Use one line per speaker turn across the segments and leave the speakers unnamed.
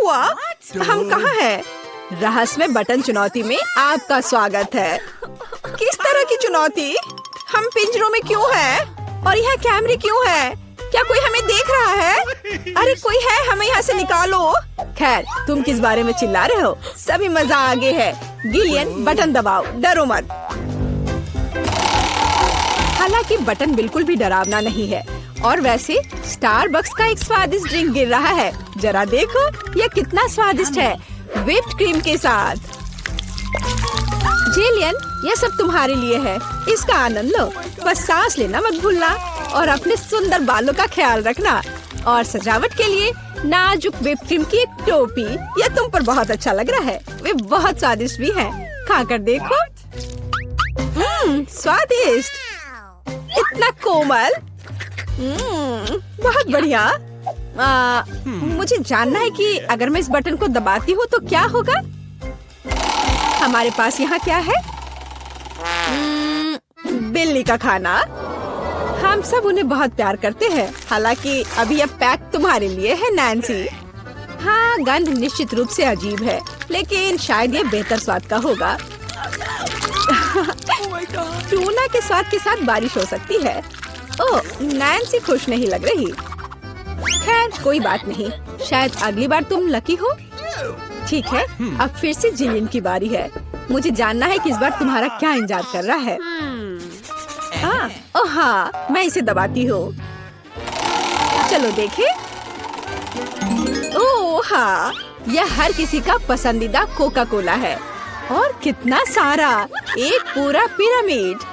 हुआ? हम कहाँ हैं? रहस्यमय बटन चुनौती में आपका स्वागत है। किस तरह की चुनौती? हम पिंजरों में क्यों हैं? और यहाँ कैमरे क्यों हैं? क्या कोई हमें देख रहा है? अरे कोई है, हमें यहाँ से निकालो। खैर, तुम किस बारे में चिल्ला रहे हो? सभी मजा आगे है। गिलियन, बटन दबाओ, डरो मत। हालांकि बटन बिल्कुल भी डरावना नहीं है। और वैसे स्टारबक्स का एक स्वादिष्ट ड्रिंक गिर रहा है। जरा देखो, यह कितना स्वादिष्ट है, व्हिप्ड क्रीम के साथ। जिलियन, यह सब तुम्हारे लिए है, इसका आनंद लो। बस सांस लेना मत भूलना और अपने सुंदर बालों का ख्याल रखना। और सजावट के लिए नाजुक व्हिप्ड क्रीम की एक टोपी, यह तुम पर बहुत अच्छा लग रहा है। वे बहुत स्वादिष्ट भी हैं, खाकर देखो। स्वादिष्ट, इतना कोमल। बहुत बढ़िया। मुझे जानना है कि अगर मैं इस बटन को दबाती हूँ तो क्या होगा? हमारे पास यहाँ क्या है? बिल्ली का खाना। हम सब उन्हें बहुत प्यार करते हैं। हालांकि अभी यह पैक तुम्हारे लिए है, नैन्सी। हाँ, गंध निश्चित रूप से अजीब है, लेकिन शायद यह बेहतर स्वाद का होगा। टूना के स्वाद के साथ बारिश हो सकती है। ओह, नैन्सी खुश नहीं लग रही। खैर, कोई बात नहीं, शायद अगली बार तुम लकी हो। ठीक है, अब फिर से जिलियन की बारी है। मुझे जानना है कि इस बार तुम्हारा क्या इंतजार कर रहा है। ओह हाँ, मैं इसे दबाती हूँ। चलो देखें। ओह हाँ, यह हर किसी का पसंदीदा कोका कोला है। और कितना सारा, एक पूरा पिरामिड।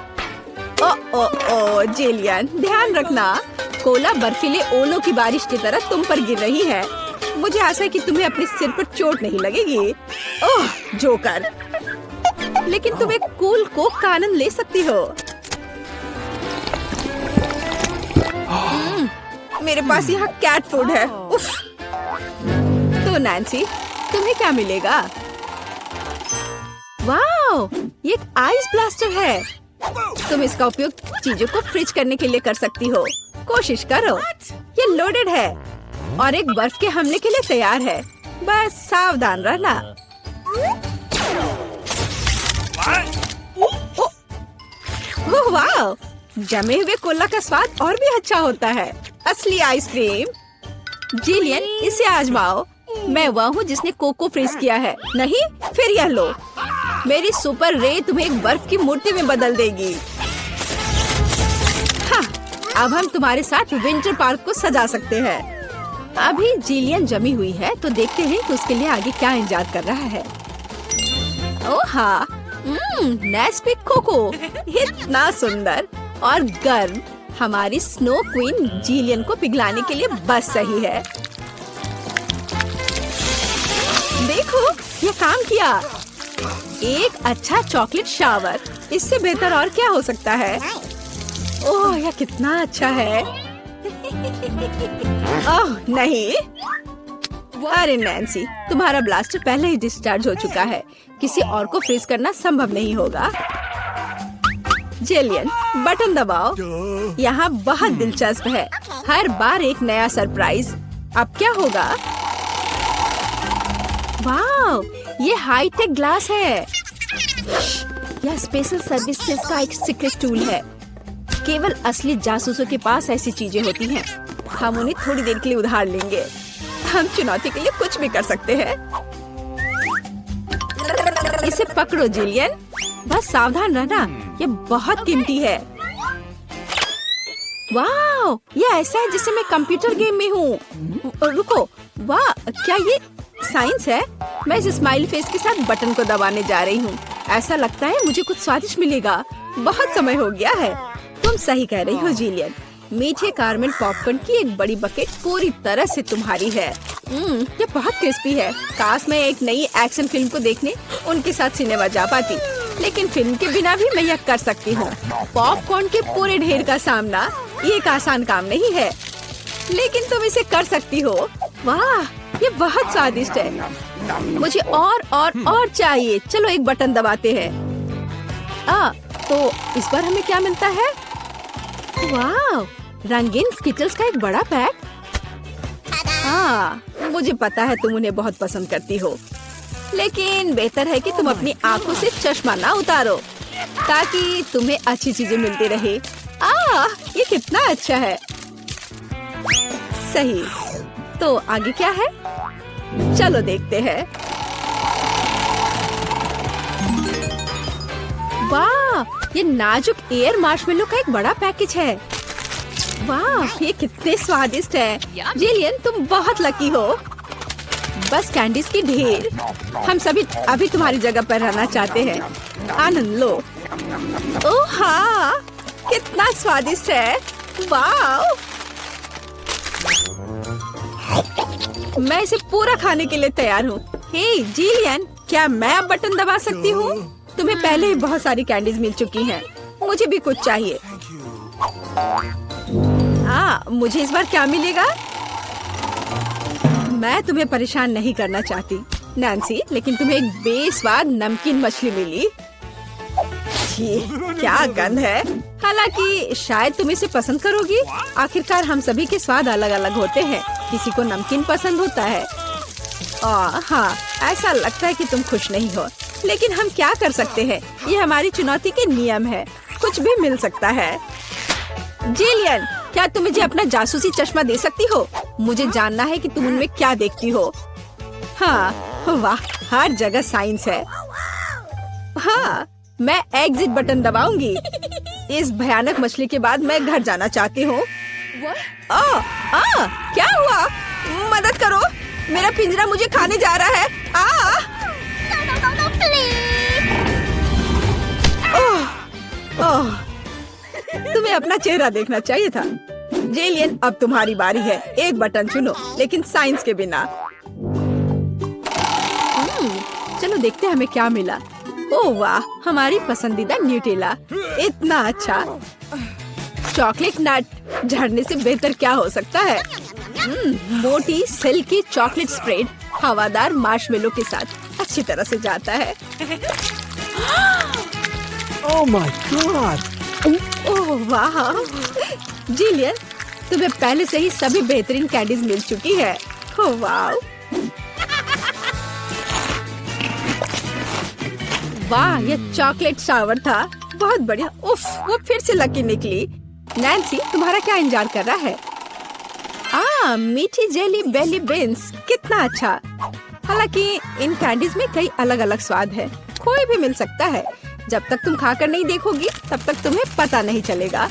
ओ जिलियन, ध्यान रखना, कोला बर्फीले ओलों की बारिश की तरह तुम पर गिर रही है। मुझे आशा है कि तुम्हें अपने सिर पर चोट नहीं लगेगी। ओह जोकर, लेकिन तुम एक कूल कोक का आनंद ले सकती हो। मेरे पास यहाँ कैट फूड है। उफ। तो नैन्सी, तुम्हें क्या मिलेगा? वाओ, ये एक आइस ब्लास्टर है। तुम इसका उपयोग चीजों को फ्रीज करने के लिए कर सकती हो। कोशिश करो। ये लोडेड है और एक बर्फ के हमले के लिए तैयार है। बस सावधान रहना। ओह वाह, जमे हुए कोला का स्वाद और भी अच्छा होता है। असली आइसक्रीम। जिलियन, इसे आजमाओ। मैं वह हूँ जिसने कोको फ्रीज किया है। नहीं, फिर यह लो। मेरी सुपर रे तुम्हें एक बर्फ की मूर्ति में बदल देगी। हाँ, अब हम तुम्हारे साथ विंटर पार्क को सजा सकते हैं। अभी जिलियन जमी हुई है, तो देखते हैं कि उसके लिए आगे क्या इंतजार कर रहा है। ओह हाँ, नेस्क्विक कोको, इतना सुंदर और गर्म। हमारी स्नो क्वीन जिलियन को पिघलाने के लिए बस सही है। देखो, ये काम किया। एक अच्छा चॉकलेट शावर, इससे बेहतर और क्या हो सकता है? ओह, यह कितना अच्छा है। ओह नहीं, अरे नैन्सी, तुम्हारा ब्लास्टर पहले ही डिस्चार्ज हो चुका है। किसी और को फ्रीज करना संभव नहीं होगा। जिलियन, बटन दबाओ। यहाँ बहुत दिलचस्प है, हर बार एक नया सरप्राइज। अब क्या होगा? वाओ, ये हाईटेक ग्लास है। यह स्पेशल सर्विसेज का एक सीक्रेट टूल है। केवल असली जासूसों के पास ऐसी चीजें होती हैं। हम उन्हें थोड़ी देर के लिए उधार लेंगे। हम चुनौती के लिए कुछ भी कर सकते हैं। इसे पकड़ो जिलियन, बस सावधान रहना, ये बहुत कीमती है। वाह, ये ऐसा है जैसे मैं कंप्यूटर गेम में हूँ। रुको, वाह, क्या ये साइंस है? मैं इस स्माइली फेस के साथ बटन को दबाने जा रही हूँ। ऐसा लगता है मुझे कुछ स्वादिष्ट मिलेगा। बहुत समय हो गया है। तुम सही कह रही हो जिलियन। मीठे कारमेल पॉपकॉर्न की एक बड़ी बकेट पूरी तरह से तुम्हारी है। ये बहुत क्रिस्पी है। काश मैं एक नई एक्शन फिल्म को देखने उनके साथ सिनेमा जा पाती, लेकिन फिल्म के बिना भी मैं यह कर सकती हूँ। पॉपकॉर्न के पूरे ढेर का सामना ये एक आसान काम नहीं है, लेकिन तुम इसे कर सकती हो। वाह, ये बहुत स्वादिष्ट है। मुझे और चाहिए। चलो एक बटन दबाते हैं। तो इस बार हमें क्या मिलता है? वाह, रंगीन स्किटल्स का एक बड़ा पैक। मुझे पता है तुम उन्हें बहुत पसंद करती हो, लेकिन बेहतर है कि तुम अपनी आंखों से चश्मा ना उतारो ताकि तुम्हें अच्छी चीजें मिलती रहे। ये कितना अच्छा है। सही, तो आगे क्या है? चलो देखते हैं। वाह, ये नाजुक एयर मार्शमेलो का एक बड़ा पैकेज है। वाह, ये कितने स्वादिष्ट है। जिलियन, तुम बहुत लकी हो। बस कैंडीज की ढेर। हम सभी अभी तुम्हारी जगह पर रहना चाहते हैं। आनंद लो। ओह हाँ, कितना स्वादिष्ट है। वाह, मैं इसे पूरा खाने के लिए तैयार हूँ। हे जिलियन, क्या मैं अब बटन दबा सकती हूँ? तुम्हें पहले ही बहुत सारी कैंडीज मिल चुकी हैं। मुझे भी कुछ चाहिए। मुझे इस बार क्या मिलेगा? मैं तुम्हें परेशान नहीं करना चाहती नैन्सी, लेकिन तुम्हें एक बेस्वाद नमकीन मछली मिली। क्या गंध है। हालांकि शायद तुम इसे पसंद करोगी। आखिरकार हम सभी के स्वाद अलग अलग होते हैं। किसी को नमकीन पसंद होता है। हाँ, ऐसा लगता है कि तुम खुश नहीं हो, लेकिन हम क्या कर सकते हैं? ये हमारी चुनौती के नियम है। कुछ भी मिल सकता है। जिलियन, क्या तुम मुझे अपना जासूसी चश्मा दे सकती हो? मुझे जानना है कि तुम उनमें क्या देखती हो। हाँ, वाह, हर जगह साइंस है। हाँ, मैं एग्जिट बटन दबाऊंगी। इस भयानक मछली के बाद मैं घर जाना चाहती हूँ। क्या हुआ? मदद करो, मेरा पिंजरा मुझे खाने जा रहा है। तुम्हें अपना चेहरा देखना चाहिए था। जेलियन, अब तुम्हारी बारी है। एक बटन चुनो, लेकिन साइंस के बिना। चलो देखते हैं हमें क्या मिला। ओह वाह, हमारी पसंदीदा न्यूटेला। इतना अच्छा। चॉकलेट नट झड़ने से बेहतर क्या हो सकता है? मोटी सिल्की चॉकलेट स्प्रेड हवादार मार्शमेलो के साथ अच्छी तरह से जाता है।
Oh my God!
ओह वाह, जिलियन, तुम्हें पहले से ही सभी बेहतरीन कैंडीज मिल चुकी है। ओह वाह, वाह, ये चॉकलेट शावर था। बहुत बढ़िया। उफ, वो फिर से लकी निकली। नैन्सी, तुम्हारा क्या इंतजार कर रहा है? मीठी जेली बेली बीन्स, कितना अच्छा। हालांकि इन कैंडीज में कई अलग अलग स्वाद है। कोई भी मिल सकता है। जब तक तुम खाकर नहीं देखोगी तब तक तुम्हें पता नहीं चलेगा।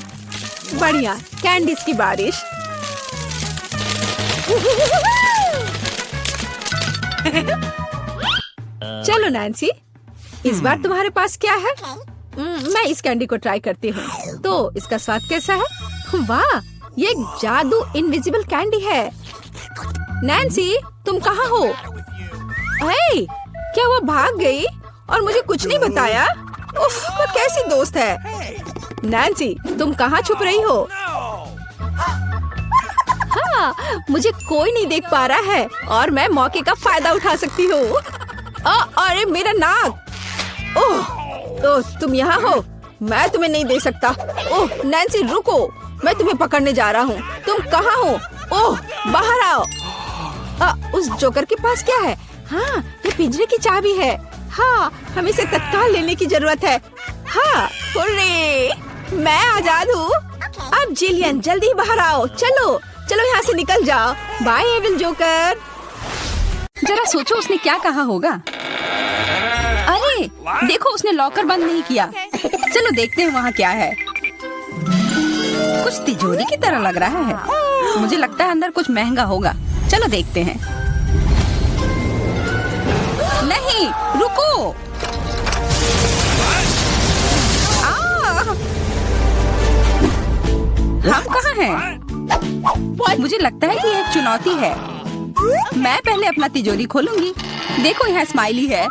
बढ़िया, कैंडीज की बारिश। चलो नैन्सी, इस बार तुम्हारे पास क्या है? मैं इस कैंडी को ट्राई करती हूँ। तो इसका स्वाद कैसा है? वाह, ये एक जादू इनविजिबल कैंडी है। नैन्सी, तुम कहाँ हो? हे, क्या वो भाग गई और मुझे कुछ नहीं बताया? उफ, वो कैसी दोस्त है। नैन्सी, तुम कहाँ छुप रही हो? हाँ, मुझे कोई नहीं देख पा रहा है और मैं मौके का फायदा उठा सकती हूँ। अरे मेरा नाक। ओह, तुम यहाँ हो? मैं तुम्हें नहीं दे सकता। ओह नैन्सी, रुको, मैं तुम्हें पकड़ने जा रहा हूँ। तुम कहाँ हो? ओह, बाहर आओ। उस जोकर के पास क्या है? हाँ, ये पिंजरे की चाबी है। हाँ, हमें इसे तत्काल लेने की जरूरत है। हाँ, हुर्रे, मैं आजाद हूँ। अब जिलियन, जल्दी बाहर आओ। चलो चलो, यहाँ से निकल जाओ। Bye evil joker.
जरा सोचो उसने क्या कहा होगा। अरे देखो, उसने लॉकर बंद नहीं किया। चलो देखते हैं वहाँ क्या है। कुछ तिजोरी की तरह लग रहा है। मुझे लगता है अंदर कुछ महंगा होगा। चलो देखते हैं। नहीं, रुको। हम कहाँ हैं? मुझे लगता है कि ये एक चुनौती है। मैं पहले अपना तिजोरी खोलूंगी। देखो, यहाँ स्माइली है।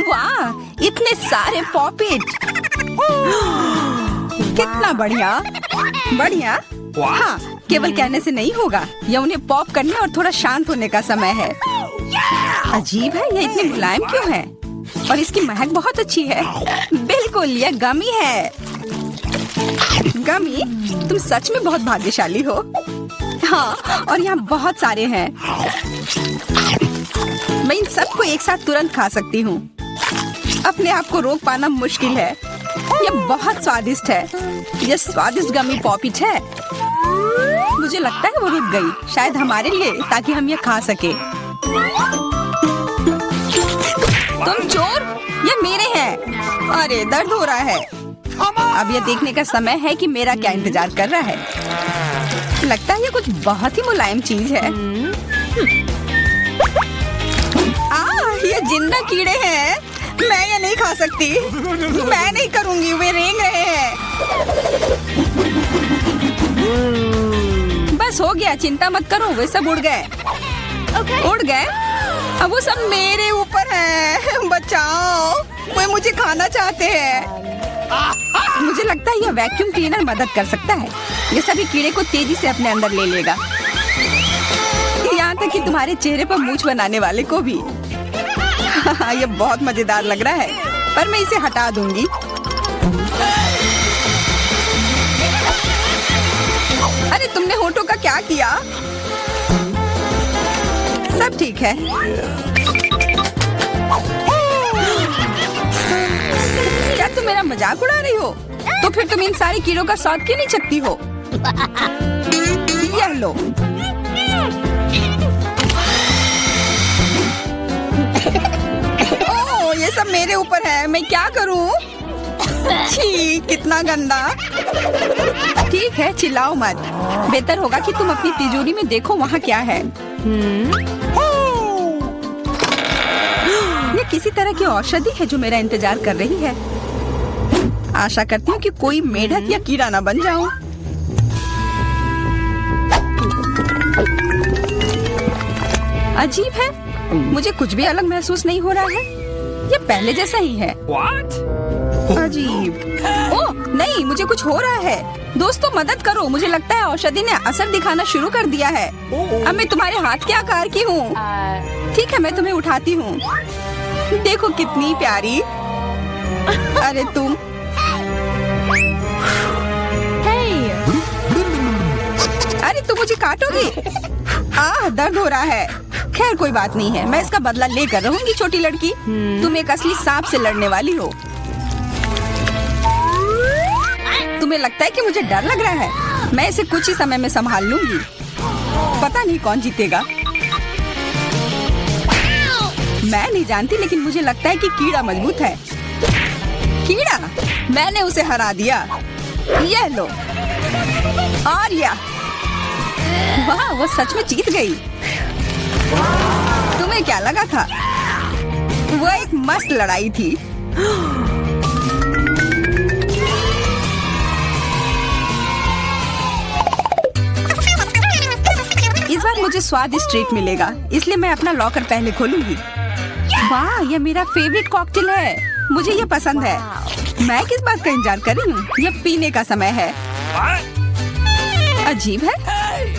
वाह, इतने सारे पॉपिट। कितना बढ़िया। बढ़िया। हाँ, केवल कहने से नहीं होगा। यह उन्हें पॉप करने और थोड़ा शांत होने का समय है। अजीब है, यह इतनी मुलायम क्यों है? और इसकी महक बहुत अच्छी है। बिल्कुल, यह गमी है। गमी, तुम सच में बहुत भाग्यशाली हो। हाँ, और यहाँ बहुत सारे हैं। मैं इन सबको एक साथ तुरंत खा सकती हूँ। अपने आप को रोक पाना मुश्किल है। ये बहुत स्वादिष्ट है। ये स्वादिष्ट गमी पॉपिट है। मुझे लगता है वो रुक गई, शायद हमारे लिए, ताकि हम ये खा सके। तुम चोर, ये मेरे हैं। अरे दर्द हो रहा है। अब ये देखने का समय है कि मेरा क्या इंतजार कर रहा है। लगता है ये कुछ बहुत ही मुलायम चीज है। ये जिंदा कीड़े हैं। मैं ये नहीं खा सकती। मैं नहीं करूंगी, वे रेंग रहे हैं। बस हो गया, चिंता मत करो, वे सब उड़ गए। उड़ गए? अब वो सब मेरे ऊपर है। बचाओ, वे मुझे खाना चाहते हैं। मुझे लगता है यह वैक्यूम क्लीनर मदद कर सकता है। ये सभी कीड़े को तेजी से अपने अंदर ले लेगा, यहाँ तक कि तुम्हारे चेहरे पर मूंछ बनाने वाले को भी। ये बहुत मजेदार लग रहा है, पर मैं इसे हटा दूंगी। अरे तुमने होठों का क्या किया? सब ठीक है। क्या तुम मेरा मजाक उड़ा रही हो? तो फिर तुम इन सारे कीड़ों का स्वाद क्यों नहीं चखती हो? यह लो। ओह, ये सब मेरे ऊपर है। मैं क्या करूं? छी, कितना गंदा। ठीक है, चिल्लाओ मत। बेहतर होगा कि तुम अपनी तिजोरी में देखो वहाँ क्या है। ये किसी तरह की औषधि है जो मेरा इंतजार कर रही है। आशा करती हूँ कि कोई मेढक या कीड़ा ना बन जाऊं। अजीब है, मुझे कुछ भी अलग महसूस नहीं हो रहा है। ये पहले जैसा ही है। अजीब। ओह नहीं, मुझे कुछ हो रहा है। दोस्तों मदद करो, मुझे लगता है औषधि ने असर दिखाना शुरू कर दिया है। अब मैं तुम्हारे हाथ के आकार की हूँ। ठीक है, मैं तुम्हें उठाती हूँ। देखो कितनी प्यारी। अरे तुम। अरे तुम मुझे काटोगी? दर्द हो रहा है। खैर कोई बात नहीं है, मैं इसका बदला लेकर रहूंगी। छोटी लड़की, तुम एक असली सांप से लड़ने वाली हो। तुम्हें लगता है कि मुझे डर लग रहा है? मैं इसे कुछ ही समय में संभाल लूंगी। पता नहीं कौन जीतेगा। मैं नहीं जानती, लेकिन मुझे लगता है कि कीड़ा मजबूत है। कीड़ा, मैंने उसे हरा दिया। यह लो। और यह, वाह, वो सच में जीत गई। तुम्हें क्या लगा था? वो एक मस्त लड़ाई थी। इस बार मुझे स्वादिष्ट ट्रीट मिलेगा, इसलिए मैं अपना लॉकर पहले खोलूंगी। वाह, यह मेरा फेवरेट कॉकटेल है। मुझे यह पसंद है। मैं किस बात का इंतजार कर रही हूँ? यह पीने का समय है। अजीब है,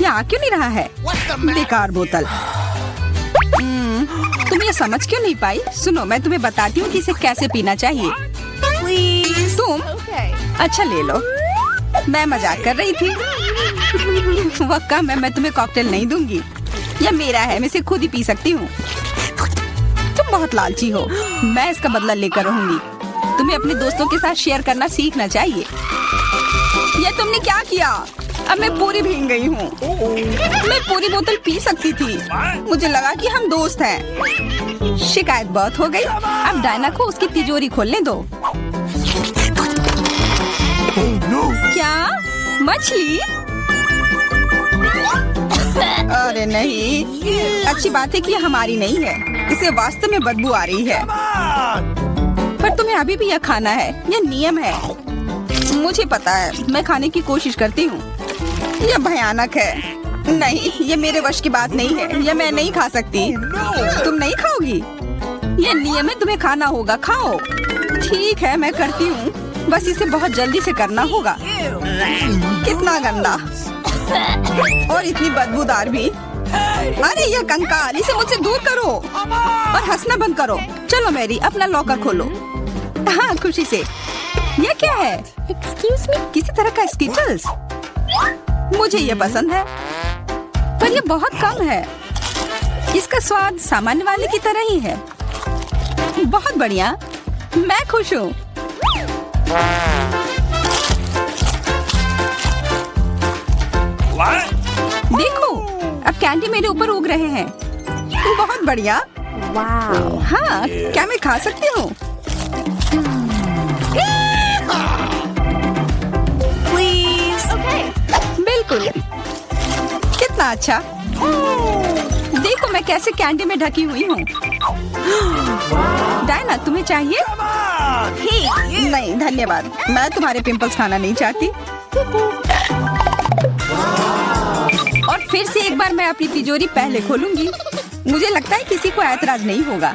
यह आ क्यों नहीं रहा है? बेकार बोतल। तुम ये समझ क्यों नहीं पाई? सुनो, मैं तुम्हें बताती हूँ कि इसे कैसे पीना चाहिए। तुम अच्छा ले लो। मैं मजाक कर रही थी। वह कम है, मैं तुम्हें कॉकटेल नहीं दूंगी। यह मेरा है, मैं इसे खुद ही पी सकती हूँ। तुम बहुत लालची हो। मैं इसका बदला लेकर रहूंगी। तुम्हें अपने दोस्तों के साथ शेयर करना सीखना चाहिए। यह तुमने क्या किया? अब मैं पूरी भीग गई हूँ। मैं पूरी बोतल पी सकती थी। मुझे लगा कि हम दोस्त हैं। शिकायत बहुत हो गई। अब डायना को उसकी तिजोरी खोलने दो। क्या? मछली? अरे नहीं, अच्छी बात है कि यह हमारी नहीं है। इसे वास्तव में बदबू आ रही है। पर तुम्हें अभी भी यह खाना है, यह नियम है। मुझे पता है, मैं खाने की कोशिश करती हूँ। यह भयानक है। नहीं, ये मेरे वश की बात नहीं है। यह मैं नहीं खा सकती। तुम नहीं खाओगी? यह नियम है, तुम्हें खाना होगा। खाओ। ठीक है, मैं करती हूँ। बस इसे बहुत जल्दी से करना होगा। कितना गंदा और इतनी बदबूदार भी। अरे यह कंकाल, इसे मुझसे दूर करो और हंसना बंद करो। चलो मैरी, अपना लॉकर खोलो। हाँ, खुशी से। यह क्या है? एक्सक्यूज मी, किसी तरह का स्किटल्स। मुझे ये पसंद है, पर ये बहुत कम है। इसका स्वाद सामान्य वाले की तरह ही है। बहुत बढ़िया, मैं खुश हूँ। देखो, अब कैंडी मेरे ऊपर उग रहे हैं। बहुत बढ़िया। हाँ, क्या मैं खा सकती हूँ? बिल्कुल। कितना अच्छा। देखो मैं कैसे कैंडी में ढकी हुई हूँ। डायना, तुम्हें चाहिए? नहीं धन्यवाद, मैं तुम्हारे पिंपल्स खाना नहीं चाहती। और फिर से एक बार मैं अपनी तिजोरी पहले खोलूंगी। मुझे लगता है किसी को ऐतराज नहीं होगा।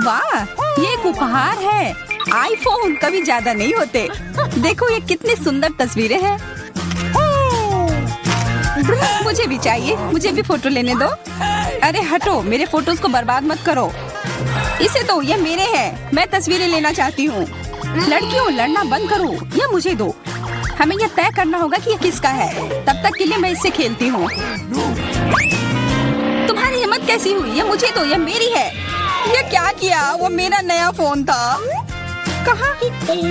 वाह, ये एक उपहार है। आईफोन कभी ज्यादा नहीं होते। देखो ये कितनी सुंदर तस्वीरें हैं। मुझे भी चाहिए, मुझे भी फोटो लेने दो। अरे हटो, मेरे फोटोज को बर्बाद मत करो। इसे दो, ये मेरे हैं। मैं तस्वीरें लेना चाहती हूँ। लड़कियों, लड़ना बंद करो, ये मुझे दो। हमें यह तय करना होगा कि यह किसका है। तब तक के लिए मैं इससे खेलती हूँ। तुम्हारी हिम्मत कैसी हुई? ये मुझे दो, ये मेरी है। ये क्या किया? वो मेरा नया फोन था। कहाँ?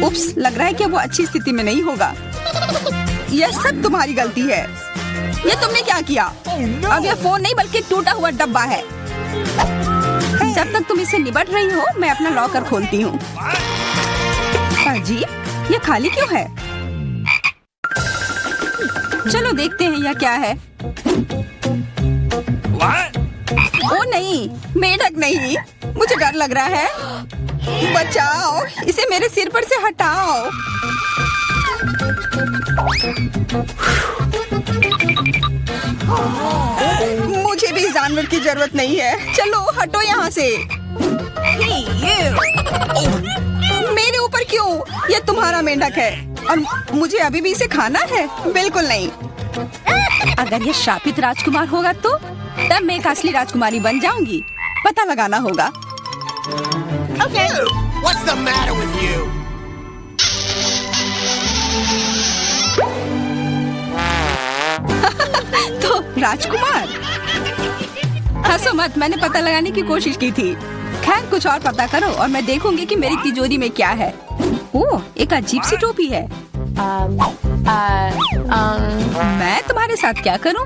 उप्स, लग रहा है कि वो अच्छी स्थिति में नहीं होगा। यह सब तुम्हारी गलती है। ये तुमने क्या किया? अब यह फोन नहीं बल्कि टूटा हुआ डब्बा है। जब तक तुम इससे निपट रही हो, मैं अपना लॉकर खोलती हूँ। अजीब, ये खाली क्यों है? चलो देखते हैं यह क्या है। ओ नहीं, मेढक नहीं। मुझे डर लग रहा है। बचाओ, इसे मेरे सिर पर से हटाओ। मुझे भी जानवर की जरूरत नहीं है। चलो हटो यहाँ से। मेरे ऊपर क्यों? ये तुम्हारा मेंढक है और मुझे अभी भी इसे खाना है? बिल्कुल नहीं। अगर ये शापित राजकुमार होगा तो तब मैं एक असली राजकुमारी बन जाऊंगी। पता लगाना होगा।
Okay. What's the matter with you?
तो राजकुमार, हंसो मत, मैंने पता लगाने की कोशिश की थी। खैर कुछ और पता करो और मैं देखूंगी कि मेरी तिजोरी में क्या है। ओह, एक अजीब सी टोपी है। मैं तुम्हारे साथ क्या करूं?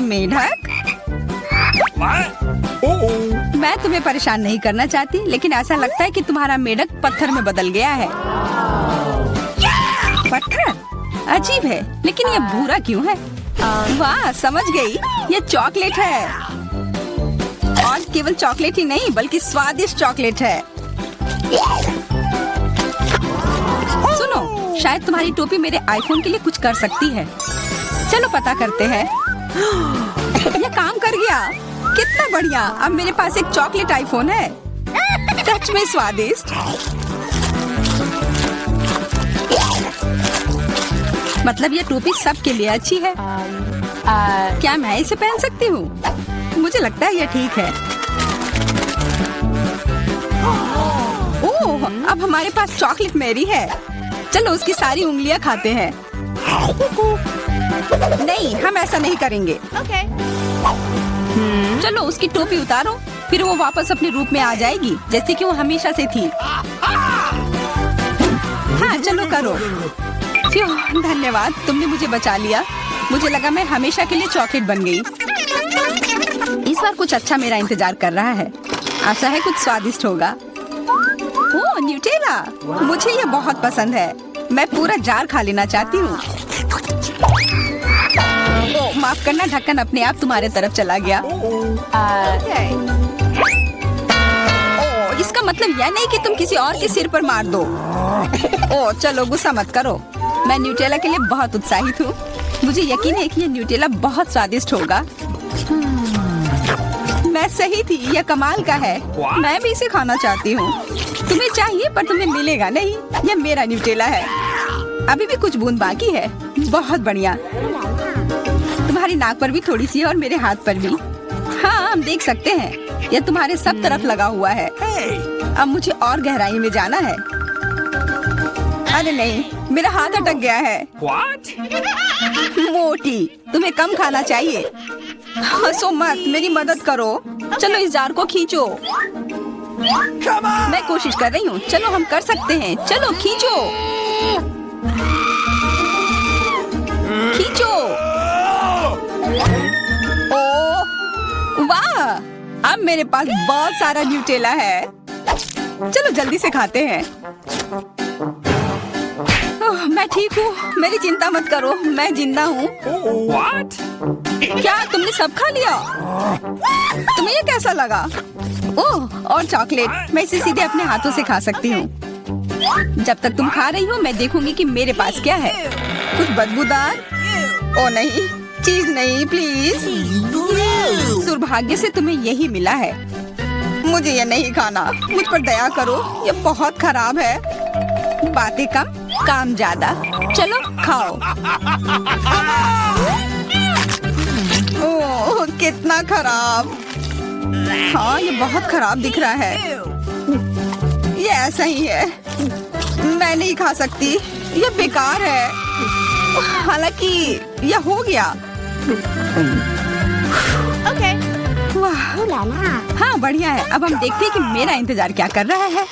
मेढक, मैं तुम्हें परेशान नहीं करना चाहती, लेकिन ऐसा लगता है कि तुम्हारा मेढक पत्थर में बदल गया है। पत्थर? अजीब है, लेकिन ये भूरा क्यों है? वाह, समझ गई, ये चॉकलेट है। और केवल चॉकलेट ही नहीं बल्कि स्वादिष्ट चॉकलेट है। सुनो, शायद तुम्हारी टोपी मेरे आईफोन के लिए कुछ कर सकती है। चलो पता करते हैं। ये काम कर गया। कितना बढ़िया, अब मेरे पास एक चॉकलेट आईफोन है। सच में स्वादिष्ट। मतलब ये टोपी सबके लिए अच्छी है। क्या मैं इसे पहन सकती हूँ? मुझे लगता है ये ठीक है। ओह, अब हमारे पास चॉकलेट मेरी है। चलो उसकी सारी उंगलियां खाते हैं। नहीं, हम ऐसा नहीं करेंगे। चलो उसकी टोपी उतारो, फिर वो वापस अपने रूप में आ जाएगी जैसे कि वो हमेशा से थी। हाँ चलो करो। धन्यवाद, तुमने मुझे बचा लिया। मुझे लगा मैं हमेशा के लिए चॉकलेट बन गई। इस बार कुछ अच्छा मेरा इंतजार कर रहा है। आशा है कुछ स्वादिष्ट होगा। ओह, न्यूटेला, मुझे ये बहुत पसंद है। मैं पूरा जार खा लेना चाहती हूँ। ओह, माफ करना, ढक्कन अपने आप तुम्हारे तरफ चला गया। ओह, इसका मतलब यह नहीं कि तुम किसी और के सिर पर मार दो। ओह, चलो गुस्सा मत करो। मैं न्यूटेला के लिए बहुत उत्साहित हूँ। मुझे यकीन है कि ये न्यूटेला बहुत स्वादिष्ट होगा। मैं सही थी, यह कमाल का है। मैं भी इसे खाना चाहती हूँ। तुम्हें चाहिए पर तुम्हें मिलेगा नहीं। यह मेरा न्यूटेला है। अभी भी कुछ बूंद बाकी है। बहुत बढ़िया। तुम्हारी नाक पर भी थोड़ी सी है और मेरे हाथ पर भी। हाँ, हम देख सकते हैं। यह तुम्हारे सब तरफ लगा हुआ है। अब मुझे और गहराई में जाना है। अरे नहीं, मेरा हाथ अटक गया है। मोटी, तुम्हें कम खाना चाहिए। हंसो मत, मेरी मदद करो। चलो इस जार को खींचो। मैं कोशिश कर रही हूँ। चलो हम कर सकते हैं। चलो खींचो खींचो। ओ वाह, अब मेरे पास बहुत सारा न्यूटेला है। चलो जल्दी से खाते हैं। ओह, मैं ठीक हूँ, मेरी चिंता मत करो, मैं जिंदा हूँ। क्या तुमने सब खा लिया? तुम्हें ये कैसा लगा? ओह, और चॉकलेट, मैं इसे सीधे अपने हाथों से खा सकती हूँ। जब तक तुम खा रही हो मैं देखूंगी कि मेरे पास क्या है। कुछ बदबूदार? ओ नहीं, चीज नहीं प्लीज। दुर्भाग्य से तुम्हें यही मिला है। मुझे ये नहीं खाना, मुझ पर दया करो, ये बहुत खराब है। बातें कम, काम ज्यादा। चलो खाओ। ओह कितना खराब। हाँ ये बहुत खराब दिख रहा है। ये ऐसा ही है, मैं नहीं खा सकती, ये बेकार है। हालांकि यह हो गया।
ओके।
वाह, हाँ बढ़िया है। अब हम देखते हैं कि मेरा इंतजार क्या कर रहा है।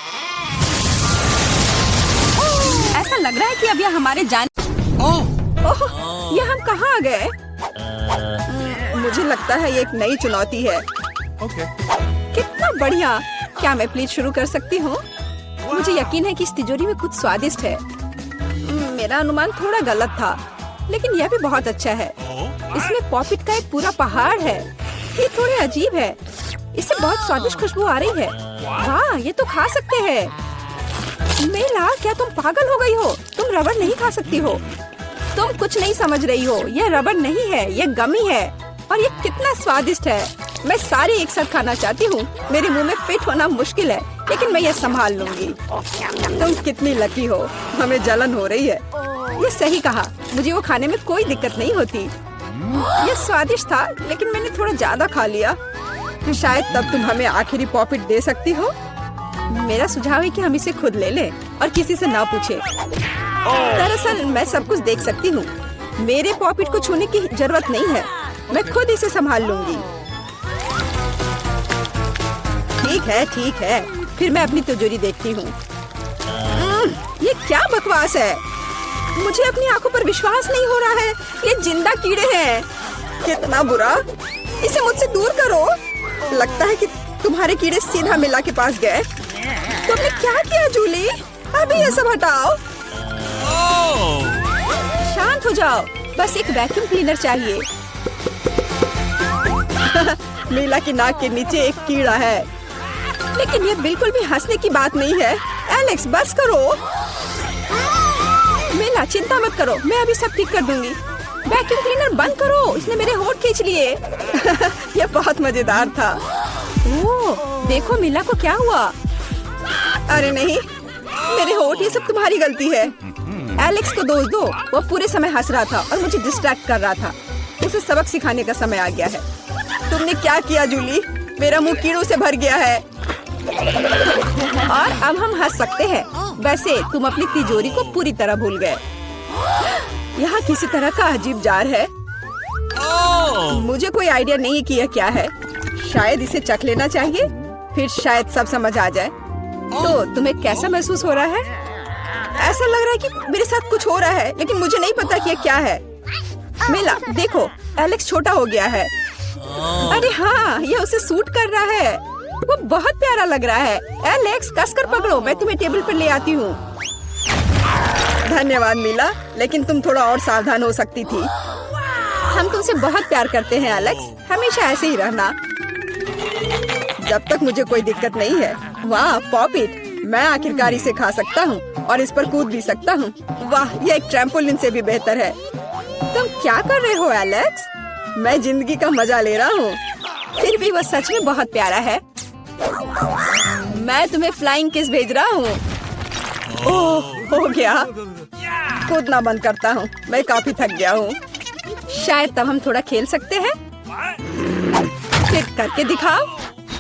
ऐसा लग रहा है कि अब यह हमारे
ओह, ये हम कहाँ आ गए? मुझे लगता है ये एक नई चुनौती है। कितना बढ़िया। क्या मैं प्लीज शुरू कर सकती हूँ? मुझे यकीन है कि इस तिजोरी में कुछ स्वादिष्ट है। मेरा अनुमान थोड़ा गलत था, लेकिन यह भी बहुत अच्छा है। इसमें पॉपिट का एक पूरा पहाड़ है। ये थोड़े अजीब है, इससे बहुत स्वादिष्ट खुशबू आ रही है। वाह, ये तो खा सकते हैं। मेला, क्या तुम पागल हो गई हो? तुम रबड़ नहीं खा सकती हो। तुम कुछ नहीं समझ रही हो, यह रबड़ नहीं है, यह गमी है। और ये कितना स्वादिष्ट है। मैं सारी एक साथ खाना चाहती हूँ। मेरे मुंह में फिट होना मुश्किल है, लेकिन मैं ये संभाल लूंगी। तुम कितनी लकी हो, हमें जलन हो रही है। ये सही कहा, मुझे वो खाने में कोई दिक्कत नहीं होती। ये स्वादिष्ट था, लेकिन मैंने थोड़ा ज्यादा खा लिया। शायद तब तुम हमें आखिरी पॉपिट दे सकती हो। मेरा सुझाव है कि हम इसे खुद ले लें और किसी से ना पूछे। दरअसल मैं सब कुछ देख सकती हूँ। मेरे पॉपिट को छूने की जरूरत नहीं है, मैं खुद इसे संभाल लूंगी। ठीक है, फिर मैं अपनी तिजोरी देखती हूँ। ये क्या बकवास है? मुझे अपनी आंखों पर विश्वास नहीं हो रहा है। ये जिंदा कीड़े हैं। कितना बुरा। इसे मुझसे दूर करो। लगता है कि तुम्हारे कीड़े सीधा मिला के पास गए। तुमने क्या किया जूली? अभी ये सब हटाओ। शांत हो जाओ, बस एक वैक्यूम क्लीनर चाहिए। मीला की नाक के नीचे एक कीड़ा है, लेकिन ये बिल्कुल भी हंसने की बात नहीं है। एलेक्स बस करो। मीला चिंता मत करो, मैं अभी सब ठीक कर दूंगी। वैक्यूम क्लीनर बंद करो, इसने मेरे होंठ खींच लिए। यह बहुत मजेदार था। ओह, देखो मीला को क्या हुआ? अरे नहीं, मेरे होंठ, ये सब तुम्हारी गलती है। एलेक्स को दोष दो, वो पूरे समय हंस रहा था और मुझे डिस्ट्रैक्ट कर रहा था। उसे सबक सिखाने का समय आ गया है। तुमने क्या किया जूली? मेरा मुंह कीड़ों से भर गया है। और अब हम हंस सकते हैं। वैसे तुम अपनी तिजोरी को पूरी तरह भूल गए। यहाँ किसी तरह का अजीब जार है। मुझे कोई आइडिया नहीं कि यह क्या है। शायद इसे चख लेना चाहिए, फिर शायद सब समझ आ जाए। तो तुम्हें कैसा महसूस हो रहा है? ऐसा लग रहा है कि मेरे साथ कुछ हो रहा है, लेकिन मुझे नहीं पता कि यह क्या है। मेला देखो, एलेक्स छोटा हो गया है। अरे हाँ, ये उसे सूट कर रहा है। वो बहुत प्यारा लग रहा है। एलेक्स कसकर पकड़ो, मैं तुम्हें टेबल पर ले आती हूँ। धन्यवाद मीला, लेकिन तुम थोड़ा और सावधान हो सकती थी। हम तुमसे बहुत प्यार करते हैं एलेक्स, हमेशा ऐसे ही रहना। जब तक मुझे कोई दिक्कत नहीं है। वाह पॉपिट, मैं आखिरकार इसे खा सकता हूँ और इस पर कूद भी सकता हूँ। वाह, यह एक ट्रैम्पोलिन से भी बेहतर है। तुम क्या कर रहे हो एलेक्स? मैं जिंदगी का मजा ले रहा हूँ। फिर भी वो सच में बहुत प्यारा है। मैं तुम्हें फ्लाइंग किस भेज रहा हूँ। ओह, हो गया। कूदना बंद करता हूँ, मैं काफी थक गया हूँ। शायद तब हम थोड़ा खेल सकते हैं। फिर करके दिखाओ।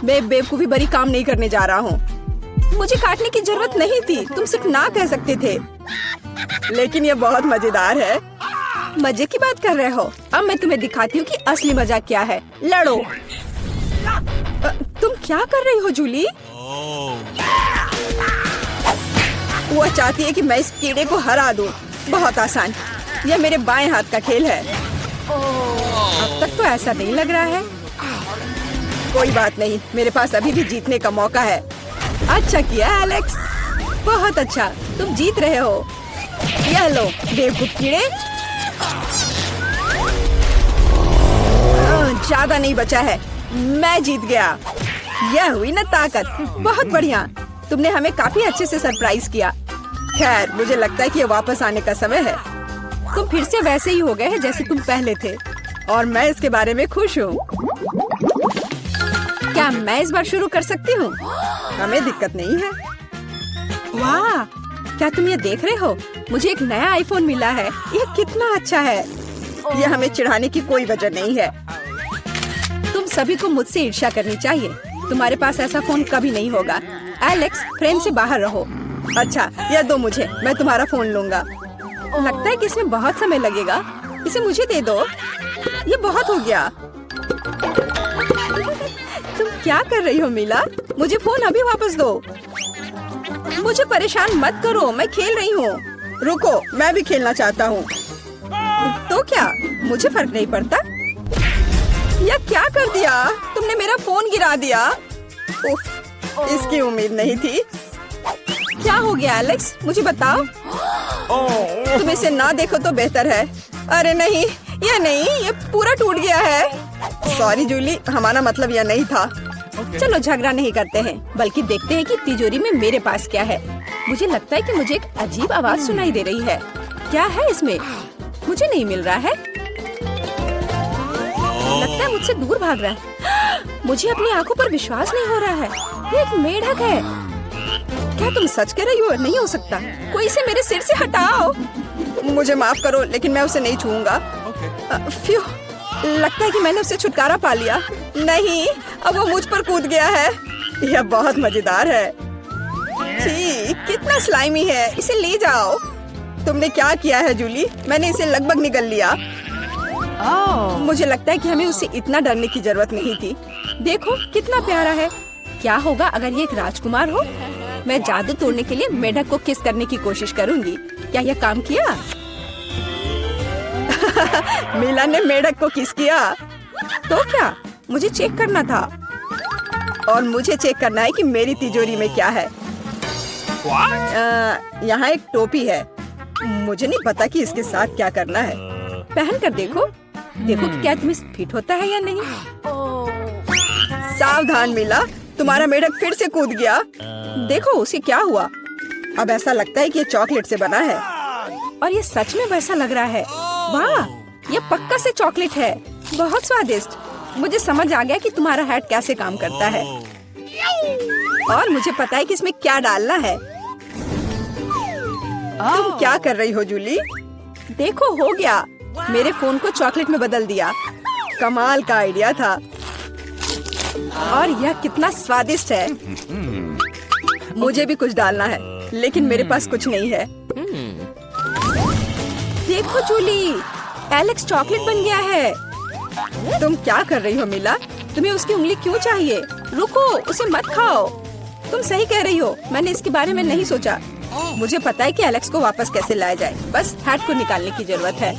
मैं बेवकूफी भरी काम नहीं करने जा रहा हूँ। मुझे काटने की जरूरत नहीं थी, तुम सिर्फ ना कह सकते थे। लेकिन ये बहुत मजेदार है। मजे की बात कर रहे हो? अब मैं तुम्हें दिखाती हूँ कि असली मजा क्या है। लड़ो। तुम क्या कर रही हो जूली? वो चाहती है कि मैं इस कीड़े को हरा दूं। बहुत आसान। यह मेरे बाएं हाथ का खेल है। अब तक तो ऐसा नहीं लग रहा है। कोई बात नहीं, मेरे पास अभी भी जीतने का मौका है। अच्छा किया एलेक्स, बहुत अच्छा, तुम जीत रहे हो। यह लो बेवकूफ कीड़े। ज्यादा नहीं बचा है, मैं जीत गया। यह हुई ना ताकत। बहुत बढ़िया, तुमने हमें काफी अच्छे से सरप्राइज किया। खैर, मुझे लगता है कि ये वापस आने का समय है। तुम फिर से वैसे ही हो गए हैं जैसे तुम पहले थे, और मैं इसके बारे में खुश हूँ। क्या मैं इस बार शुरू कर सकती हूँ? हमें दिक्कत नहीं है। वाह, क्या तुम ये देख रहे हो? मुझे एक नया आईफोन मिला है। यह कितना अच्छा है। यह हमें चिढ़ाने की कोई वजह नहीं है। तुम सभी को मुझसे ईर्ष्या करनी चाहिए। तुम्हारे पास ऐसा फोन कभी नहीं होगा। एलेक्स, फ्रेम से बाहर रहो। अच्छा, यह दो मुझे, मैं तुम्हारा फोन लूंगा। लगता है कि इसमें बहुत समय लगेगा। इसे मुझे दे दो। ये बहुत हो गया। तुम क्या कर रही हो मीला? मुझे फोन अभी वापस दो। मुझे परेशान मत करो, मैं खेल रही हूँ। रुको, मैं भी खेलना चाहता हूँ। तो क्या, मुझे फर्क नहीं पड़ता। यह क्या कर दिया? तुमने मेरा फोन गिरा दिया। उफ, इसकी उम्मीद नहीं थी। क्या हो गया एलेक्स, मुझे बताओ। तुम इसे ना देखो तो बेहतर है। अरे नहीं, यह नहीं, ये पूरा टूट गया है। सॉरी जूली, हमारा मतलब यह नहीं था। चलो झगड़ा नहीं करते हैं, बल्कि देखते हैं कि तिजोरी में मेरे पास क्या है। मुझे लगता है कि मुझे एक अजीब आवाज सुनाई दे रही है। क्या है इसमें? मुझे नहीं मिल रहा है। लगता है मुझसे दूर भाग रहा है। मुझे अपनी आंखों पर विश्वास नहीं हो रहा है। ये एक मेढक है। क्या तुम सच कह रही हो? नहीं हो सकता। कोई इसे मेरे सिर से हटाओ। मुझे माफ करो, लेकिन मैं उसे नहीं छूऊंगा। फ्यू, लगता है कि मैंने उसे छुटकारा पा लिया। नहीं, अब वो मुझ पर कूद गया है। यह बहुत मजेदार है। छी, कितना स्लाइमी है। इसे ले जाओ। तुमने क्या किया है जूली? मैंने इसे लगभग निगल लिया। मुझे लगता है कि हमें उससे इतना डरने की जरूरत नहीं थी। देखो कितना प्यारा है। क्या होगा अगर ये एक राजकुमार हो? मैं जादू तोड़ने के लिए मेढक को किस करने की कोशिश करूंगी। क्या यह काम किया? मीला ने मेढक को किस किया। तो क्या, मुझे चेक करना था। और मुझे चेक करना है कि मेरी तिजोरी में क्या है। यहाँ एक टोपी है। मुझे नहीं पता कि इसके साथ क्या करना है। पहन कर देखो, देखो कि क्या तुम्हें फिट होता है या नहीं। सावधान मीला, तुम्हारा मेढक फिर से कूद गया। देखो उसे क्या हुआ। अब ऐसा लगता है कि ये चॉकलेट से बना है, और ये सच में वैसा लग रहा है। वाह, ये पक्का से चॉकलेट है। बहुत स्वादिष्ट। मुझे समझ आ गया कि तुम्हारा हैट कैसे काम करता है, और मुझे पता है कि इसमें क्या डालना है। तुम क्या कर रही हो जूली? देखो हो गया, मेरे फोन को चॉकलेट में बदल दिया। कमाल का आइडिया था। और यह कितना स्वादिष्ट है। मुझे भी कुछ डालना है, लेकिन मेरे पास कुछ नहीं है। देखो जूली, एलेक्स चॉकलेट बन गया है। तुम क्या कर रही हो मीला? तुम्हें उसकी उंगली क्यों चाहिए? रुको, उसे मत खाओ। तुम सही कह रही हो, मैंने इसके बारे में नहीं सोचा। मुझे पता है कि एलेक्स को वापस कैसे लाया जाए। बस हैट को निकालने की जरूरत है।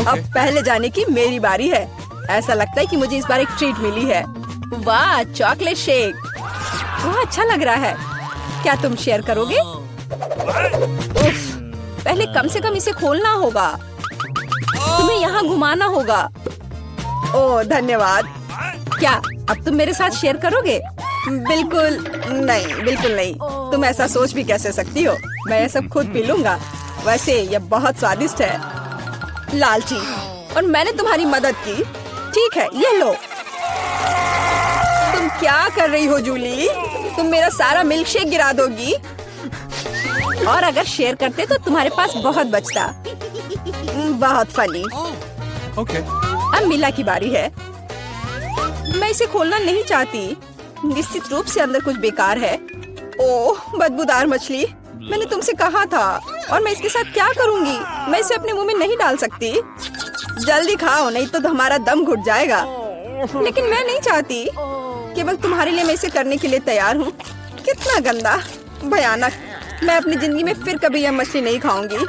अब पहले जाने की मेरी बारी है। ऐसा लगता है कि मुझे इस बार एक ट्रीट मिली है। वाह, चॉकलेट शेक। वाह, अच्छा लग रहा है। क्या तुम शेयर करोगे? उफ, पहले कम से कम इसे खोलना होगा। तुम्हें यहाँ घुमाना होगा। ओह धन्यवाद। क्या अब तुम मेरे साथ शेयर करोगे? बिल्कुल नहीं, बिल्कुल नहीं। तुम ऐसा सोच भी कैसे सकती हो? मैं ये सब खुद पी लूंगा। वैसे ये बहुत स्वादिष्ट है। लालची, और मैंने तुम्हारी मदद की। ठीक है, ये लो। तुम क्या कर रही हो जूली? तुम मेरा सारा मिल्क शेक गिरा दोगी। और अगर शेयर करते तो तुम्हारे पास बहुत बचता। बहुत फनी। अब मिला की बारी है। मैं इसे खोलना नहीं चाहती। निश्चित रूप से अंदर कुछ बेकार है। ओह, बदबूदार मछली। मैंने तुमसे कहा था। और मैं इसके साथ क्या करूंगी? मैं इसे अपने मुंह में नहीं डाल सकती। जल्दी खाओ, नहीं तो हमारा दम घुट जाएगा। लेकिन मैं नहीं चाहती। केवल तुम्हारे लिए मैं इसे करने के लिए तैयार हूँ। कितना गंदा, भयानक। मैं अपनी जिंदगी में फिर कभी यह मछली नहीं खाऊंगी।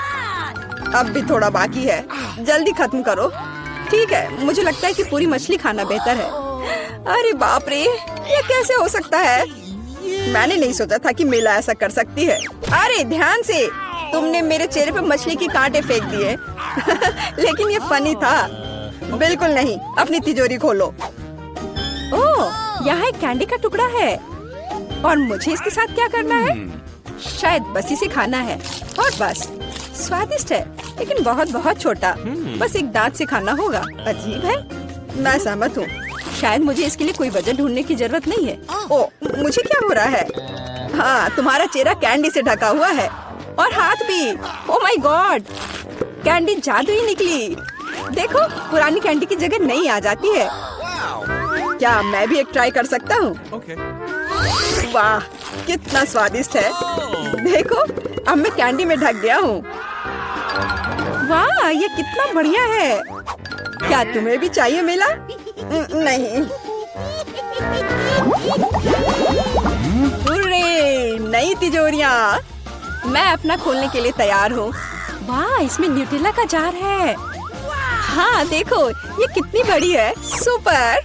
अब भी थोड़ा बाकी है, जल्दी खत्म करो। ठीक है, मुझे लगता है कि पूरी मछली खाना बेहतर है। अरे बाप रे, ये कैसे हो सकता है? मैंने नहीं सोचा था कि मेला ऐसा कर सकती है। अरे ध्यान से, तुमने मेरे चेहरे पे मछली के कांटे फेंक दिए। लेकिन ये फनी था। बिल्कुल नहीं, अपनी तिजोरी खोलो। ओह, यहाँ एक कैंडी का टुकड़ा है। और मुझे इसके साथ क्या करना है? शायद बस इसे खाना है। और बस, स्वादिष्ट है लेकिन बहुत बहुत छोटा। बस एक दांत से खाना होगा। अजीब है। मैं सहमत हूँ। शायद मुझे इसके लिए कोई वजह ढूंढने की जरूरत नहीं है। ओ, मुझे क्या हो रहा है? हाँ, तुम्हारा चेहरा कैंडी से ढका हुआ है और हाथ भी। ओ माय गॉड, कैंडी जादू ही निकली। देखो, पुरानी कैंडी की जगह नई आ जाती है। क्या मैं भी एक ट्राई कर सकता हूँ? वाह, कितना स्वादिष्ट है। देखो, अब मैं कैंडी में ढक गया हूँ। वाह, ये कितना बढ़िया है। क्या तुम्हें भी चाहिए मेला? नहीं। हुर्रे, नई तिजोरियां। मैं अपना खोलने के लिए तैयार हूँ। वाह, इसमें न्यूटेला का जार है। हाँ देखो, ये कितनी बड़ी है। सुपर।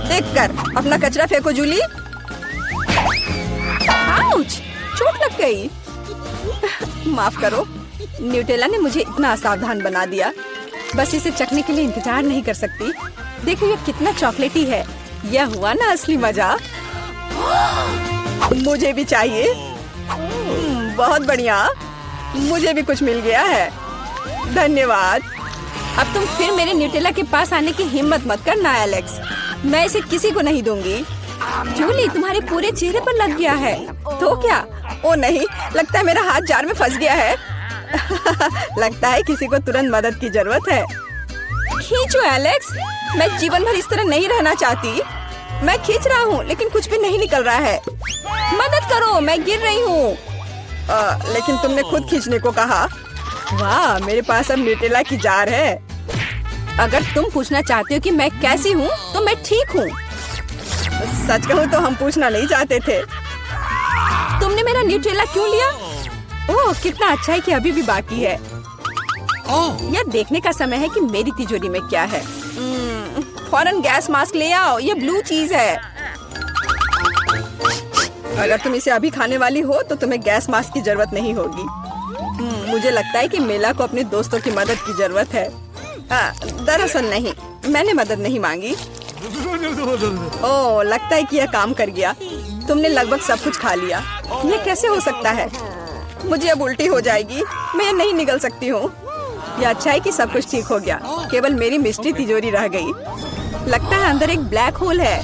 देखकर अपना कचरा फेंको जूली। आउच, चोट लग गई। माफ करो, न्यूटेला ने मुझे इतना असावधान बना दिया। बस इसे चखने के लिए इंतजार नहीं कर सकती। देखो, ये कितना चॉकलेटी है। यह हुआ ना असली मजा। मुझे भी चाहिए। बहुत बढ़िया, मुझे भी कुछ मिल गया है। धन्यवाद। अब तुम फिर मेरे न्यूटेला के पास आने की हिम्मत मत करना एलेक्स। मैं इसे किसी को नहीं दूंगी। जूली, तुम्हारे पूरे चेहरे पर लग गया है। तो क्या? ओ नहीं, लगता है मेरा हाथ जार में फंस गया है। लगता है किसी को तुरंत मदद की जरूरत है। खींचो एलेक्स, मैं जीवन भर इस तरह नहीं रहना चाहती। मैं खींच रहा हूँ लेकिन कुछ भी नहीं निकल रहा है। मदद करो, मैं गिर रही हूँ। लेकिन तुमने खुद खींचने को कहा। वाह, मेरे पास अब न्यूटेला की जार है। अगर तुम पूछना चाहते हो कि मैं कैसी हूँ, तो मैं ठीक हूँ। सच कहूँ तो हम पूछना नहीं चाहते थे। तुमने मेरा न्यूटेला क्यों लिया? ओह, कितना अच्छा है कि अभी भी बाकी है। यह देखने का समय है कि मेरी तिजोरी में क्या है। फौरन गैस मास्क ले आओ, ये ब्लू चीज है। अगर तुम इसे अभी खाने वाली हो तो तुम्हें गैस मास्क की जरूरत नहीं होगी। मुझे लगता है कि मेला को अपने दोस्तों की मदद की जरूरत है। दरअसल नहीं, मैंने मदद नहीं मांगी। ओह, लगता है कि यह काम कर गया। तुमने लगभग सब कुछ खा लिया। यह कैसे हो सकता है? मुझे अब उल्टी हो जाएगी। मैं नहीं निकल सकती हूँ। यह अच्छा है कि सब कुछ ठीक हो गया। केवल मेरी मिस्ट्री तिजोरी रह गई। लगता है अंदर एक ब्लैक होल है।